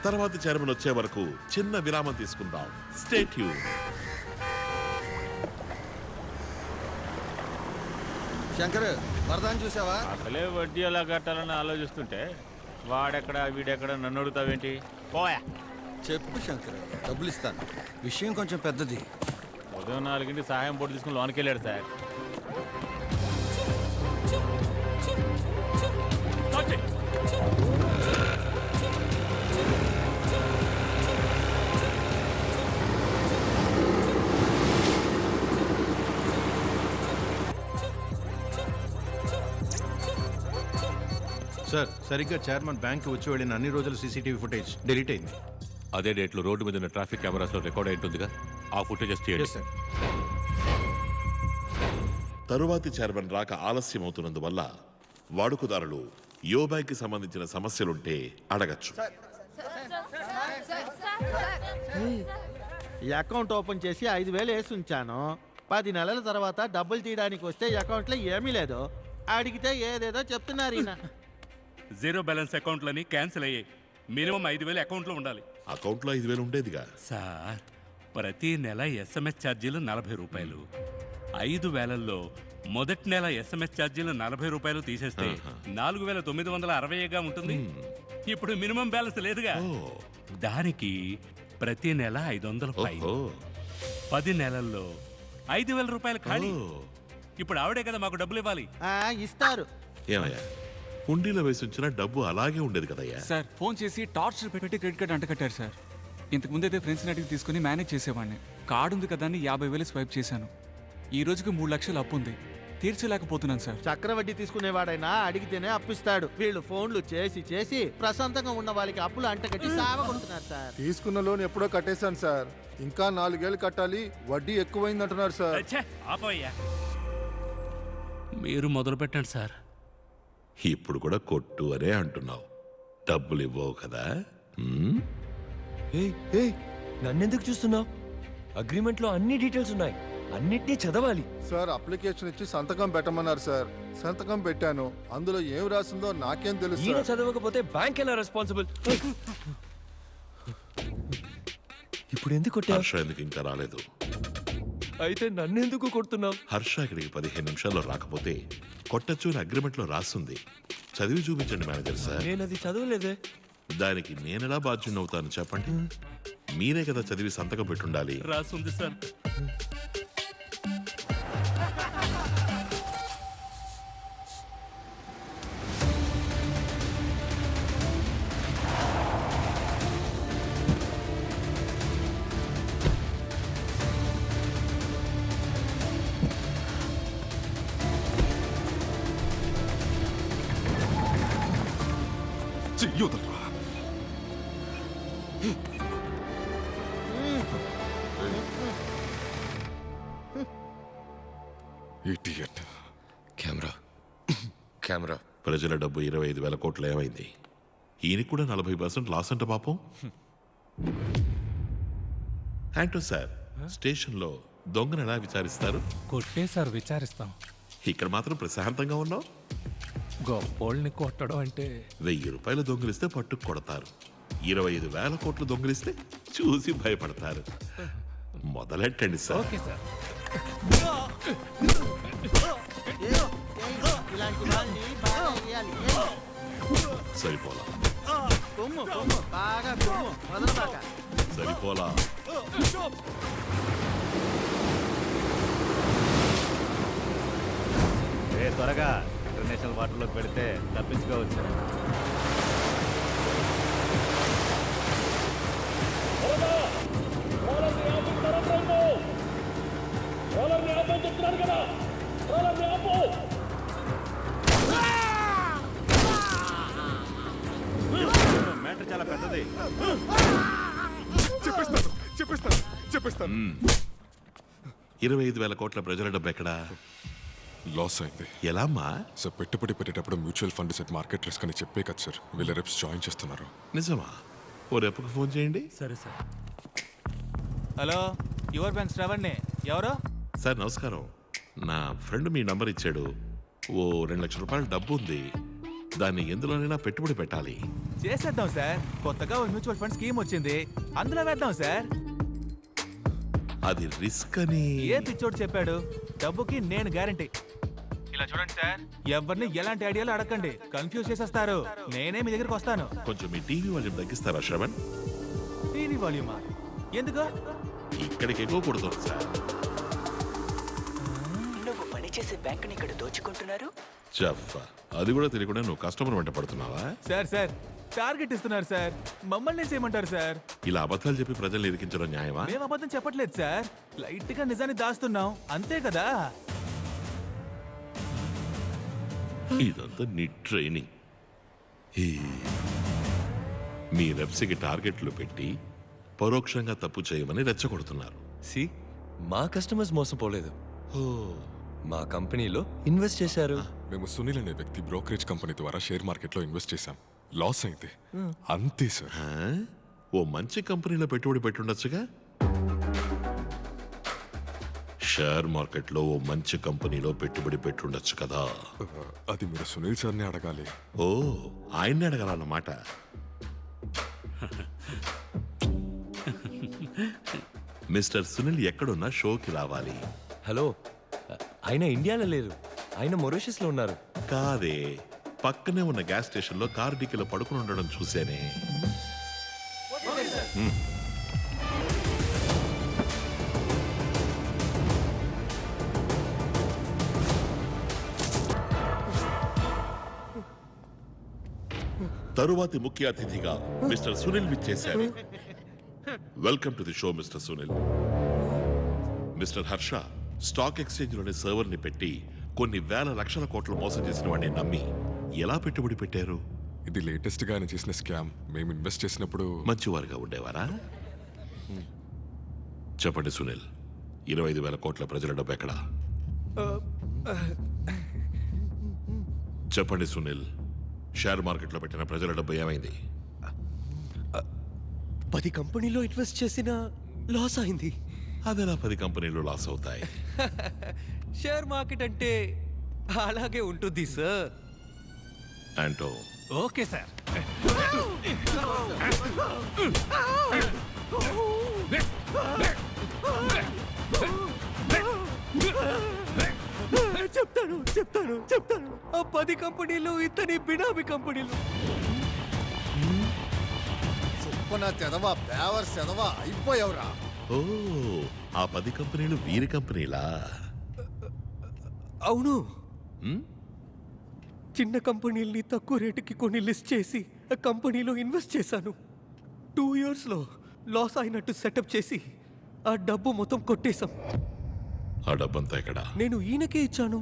తర్వాత చైర్మన్ వచ్చే వరకు చిన్న విరామం తీసుకుందాం. Stay tune. శంకర్, వరదాన్ని చూసావా? అసలే వడ్డీ ఎలా కట్టాలని ఆలోచిస్తుంటే వాడెక్కడ వీడెక్కడ నన్ను అడుగుతావేంటి? పోయా. చెప్పు శంకర్, డబ్బులు ఇస్తాను. విషయం కొంచెం పెద్దది. ఉదయం 4 సహాయం పోటీ తీసుకుని లోనికి వెళ్ళాడు సార్. సార్, సరిగ్గా చైర్మన్ బ్యాంక్ వచ్చి వెళ్ళిన అన్ని రోజుల సీసీటీవీ ఫుటేజ్ డిలీట్ అయింది. అదే డేట్లో రోడ్డు మీద ఉన్న ట్రాఫిక్ కెమెరాస్లో రికార్డ్ అయింటుందిగా, ఆ ఫుటేజెస్ తీయండి. సార్. తరువాతి చైర్మన్ రాక ఆలస్యం అవుతున్నందువల్ల వాడుకదారులు యో బ్యాంక్ కి సంబంధించిన సమస్యలుంటే అడగచ్చు. ఈ అకౌంట్ ఓపెన్ చేసి 5,000 వేసి ఉంచాను. 10 నెలల తర్వాత డబ్బులు తీయడానికి వస్తే అకౌంట్లో ఏమీ లేదు. అడిగితే ఏదేదో చెప్తున్నారు ఈయన. జీరో బ్యాలెన్స్ అకౌంట్లని క్యాన్సిల్ అయ్యాయి. మినిమం 5,000 అకౌంట్లో ఉండాలి. అకౌంట్లో 5,000 ఉండేదిగా సార్. ప్రతి నెల SMS ఛార్జీలు 40 రూపాయలు. 5,000లో మొదటి నెల SMS ఛార్జీలు 40 రూపాయలు తీసేస్తే 4,960గా ఉంటుంది. ఇప్పుడు మినిమం బ్యాలెన్స్ లేదుగా, దానికి ప్రతి నెల 500 ఫైన్. 10 నెలల్లో 5,000 రూపాయలు ఖాళీ. ఇప్పుడు ఆవిడే కదా మాకు డబ్బులు ఇవ్వాలి. ఇస్తారు. ఏమయ్యా, హుండీలో వేసి ఉంచిన డబ్బు అలాగే ఉండేది కదయ్యా. సార్, ఫోన్ చేసి టార్చర్ పెట్టి క్రెడిట్ కార్డు అంటకట్టారు సార్. ఇంతకు ముందైతే ఫ్రెండ్స్ అడిగి తీసుకుని మేనేజ్ చేసేవాడిని. కార్డు ఉంది కదా అని 50,000 స్వైప్ చేశాను. ఈ రోజుకి 3 లక్షలు అప్పు ఉంది, తీర్చలేకపోతున్నాను సార్. చక్రవడ్డీ తీసుకునేవాడైనా అడిగితేనే అప్పిస్తాడు. వీళ్ళు ఫోన్లు చేసి చేసి ప్రశాంతంగా ఉన్న వాళ్ళకి అప్పులు అంటగట్టి సావగొడుతున్నారు సార్. తీసుకున్న లోన్ ఎప్పుడో కట్టేశాను సార్. ఇంకా 4 ఏళ్ళు కట్టాలి. వడ్డీ ఎక్కువైంది అంటున్నారు సార్. ఆపోయ్యా, మీరు మొదలు పెట్టండి సార్. ఇప్పుడు కూడా కొట్టు అనే అంటున్నావు, డబ్బులు ఇవ్వవు కదా. నన్నెందుకు చూస్తున్నావు? అగ్రిమెంట్లో అన్ని డీటెయిల్స్ ఉన్నాయి, అన్నిటినీ చదవాలి. సార్, అప్లికేషన్ ఇచ్చి సంతకం పెట్టమన్నారు సార్. సంతకం పెట్టాను. అందులో ఏం రాసిందో నాకేం తెలుసు. ఈయన చదవకపోతే బ్యాంక్ ఎలా రెస్పాన్సిబుల్? ఇప్పుడు ఎందుకు కొట్టావు? హర్ష ఎందుకు ఇంకా రాలేదు? అయితే నన్నెందుకు కొడుతున్నావు? హర్ష ఇక్కడికి 15 నిమిషాల్లో రాకపోతే కొట్టచ్చు అని అగ్రిమెంట్ లో రాస్తుంది. చదివి చూపించండి మేనేజర్ సార్. నేను అది చదవలేదే. దానికి నేనెలా బాధ్యునవుతాను చెప్పండి. మీరే కదా చదివి సంతకం పెట్టుండాలి. రాసుంది సార్. కెమెరా ప్రజల డబ్బు 25,000 కోట్లు ఏమైంది? ఈయనకి కూడా 40% లాస్ అంట పాపం. యాంటో సార్, స్టేషన్లో దొంగను ఎలా విచారిస్తారు? కొట్టే సార్ విచారిస్తాం. ఇక్కడ మాత్రం ప్రశాంతంగా ఉన్నావు. గొప్పోళ్ళని కొట్టడం అంటే 1,000 రూపాయలు దొంగిలిస్తే పట్టుకు కొడతారు. 25,000 కోట్లు దొంగిలిస్తే చూసి భయపడతారు. మొదలెట్టండి సార్. Okay sir. ఇలాంటి వాళ్ళని బాగా వేయాలి. సరిపోలా. కొమ్ము కొమ్ము బాగా కొమ్ము వదలబాక. సరిపోలా. త్వరగా ఇంటర్నేషనల్ వాటర్లోకి పెడితే తప్పించుకోవచ్చు. మ్యాటర్ చాలా పెద్దది. చెప్పేస్తాను. 25,000 కోట్ల ప్రజల డబ్బు ఎక్కడా? లాస్ అయింది. ఎలా అమ్మా? సార్, పెట్టుబడి పెట్టేటప్పుడు mutual fund set market risk అని చెప్పే కదా సార్ వీళ్ళ రెప్స్ జాయిన్ చేస్తున్నారు. నిజమా? ఓ రెప్పుకు ఫోన్ చేయండి. సరే సార్. హలో, యువర్ బ్యాంక్ శ్రవణ్ణి. ఎవరు? సార్ నమస్కారం. నా ఫ్రెండ్ మీ నంబర్ ఇచ్చాడు. ఓ 2 లక్షల రూపాయల డబ్బు ఉంది. దాన్ని ఎందులోనైనా పెట్టుబడి పెట్టాలి. చేసేద్దాం సార్. కొత్తగా ఓ మ్యూచువల్ ఫండ్ స్కీమ్ వచ్చింది, అందులో వేద్దాం సార్. అది రిస్క్ అని ఏ పిచ్చోడు చెప్పాడు? డబ్బుకి నేను గ్యారంటీ. ఇలా చూడండి సార్, ఎవరిని ఎలాంటి ఐడియాలు అడగండి, కన్ఫ్యూజ్ చేసేస్తారు. నేనే మీ దగ్గరికి వస్తాను. కొంచెం మీ టీవీ వాల్యూమ్ తగ్గిస్తారా శ్రవణ్? టీవీ వాల్యూమా? ఎందుకు? ఇక్కడికి ఎక్కువ కొడుతుంది సార్. నువ్వు పనిచేసే బ్యాంకుని ఇక్కడ దోచుకుంటున్నారు. జఫ్ఫా, అది కూడా తెలియకుండా నువ్వు కస్టమర్ వెంట పడుతున్నావా? సార్ సార్ టార్గెట్ ఇస్తున్నారు సార్, మమ్మల్ని చేయమంటారు సార్. ఇలా అబద్ధాలు చెప్పి ప్రజల్ని ఇరికించడం న్యాయమా? మేము అబద్ధం చెప్పట్లేదు సార్, లైట్ గా నిజాన్ని దాస్తున్నాం అంతే కదా. ఇదంతా నీ ట్రైనింగ్. మీ రెప్స్కి టార్గెట్లు పెట్టి పరోక్షంగా తప్పు చేయమని రెచ్చగొడుతున్నారు. సి మా కస్టమర్స్ మోసపోలేదు, మా కంపెనీలో ఇన్వెస్ట్ చేశారు. మేము సునీల్ అనే వ్యక్తి బ్రోకరేజ్ కంపెనీ ద్వారా షేర్ మార్కెట్లో ఇన్వెస్ట్ చేశాం. లాస్ అయింది అంతే సార్. ఓ మంచి కంపెనీలో పెట్టుబడి పెట్టుండొచ్చుగా. షేర్ మార్కెట్లో ఓ మంచి కంపెనీలో పెట్టుబడి పెట్టుండొచ్చు కదా. అది మీరు సునీల్ సార్ని అడగాలి. ఓ, ఆయన్ని అడగాలన్నమాట. మిస్టర్ సునీల్ ఎక్కడున్నా షోకి రావాలి. హలో, ఆయన ఇండియాలో లేరు, ఆయన మొరీషియస్లో ఉన్నారు. కాదే, పక్కనే ఉన్న గ్యాస్ స్టేషన్లో కారు డిక్కీలో పడుకుని ఉండడం చూసేనే. తరువాతి ముఖ్య అతిథిగా మిస్టర్ సునీల్ విచ్చేశారు. Welcome to the show mister Sunil. Mister Harsha stock exchange లోని సర్వర్ ని పెట్టి కొన్ని వేల లక్షల కోట్లు మోసం చేసిన వాడిని నమ్మి ఎలా పెట్టుబడి పెట్టారు? ఇది లేటెస్ట్ గా ఆయన చేసిన స్కామ్. మేము ఇన్వెస్ట్ చేసినప్పుడు మంచివారుగా ఉండేవారా? చెప్పండి సునీల్, 25,000 కోట్ల ప్రజల డబ్బు ఎక్కడా? చెప్పండి సునీల్, షేర్ మార్కెట్లో పెట్టిన ప్రజల డబ్బు ఏమైంది? 10 కంపెనీలో ఇన్వెస్ట్ చేసిన లాస్ అయింది. అదెలా 10 కంపెనీలు లాస్ అవుతాయి? షేర్ మార్కెట్ అంటే అలాగే ఉంటుంది సార్. అంటో okay sir. చెప్తాను. ఆ 10 కంపెనీలు ఇతని బినామీ కంపెనీలు. సుప్పన తెదవా, బేవర్ సెదవా అయిపోయావురా. ఓ, ఆ 10 కంపెనీలు వీరి కంపెనీలా? అవును. చిన్న కంపెనీల్ని తక్కువ రేటుకి కొన్ని లిస్ట్ చేసి ఆ కంపెనీలో ఇన్వెస్ట్ చేశాను. 2 yearsలో లాస్ అయినట్టు సెటప్ చేసి ఆ డబ్బు మొత్తం కొట్టేశాం. ఆ డబ్బంతా ఎక్కడా? నేను ఈయనకే ఇచ్చాను.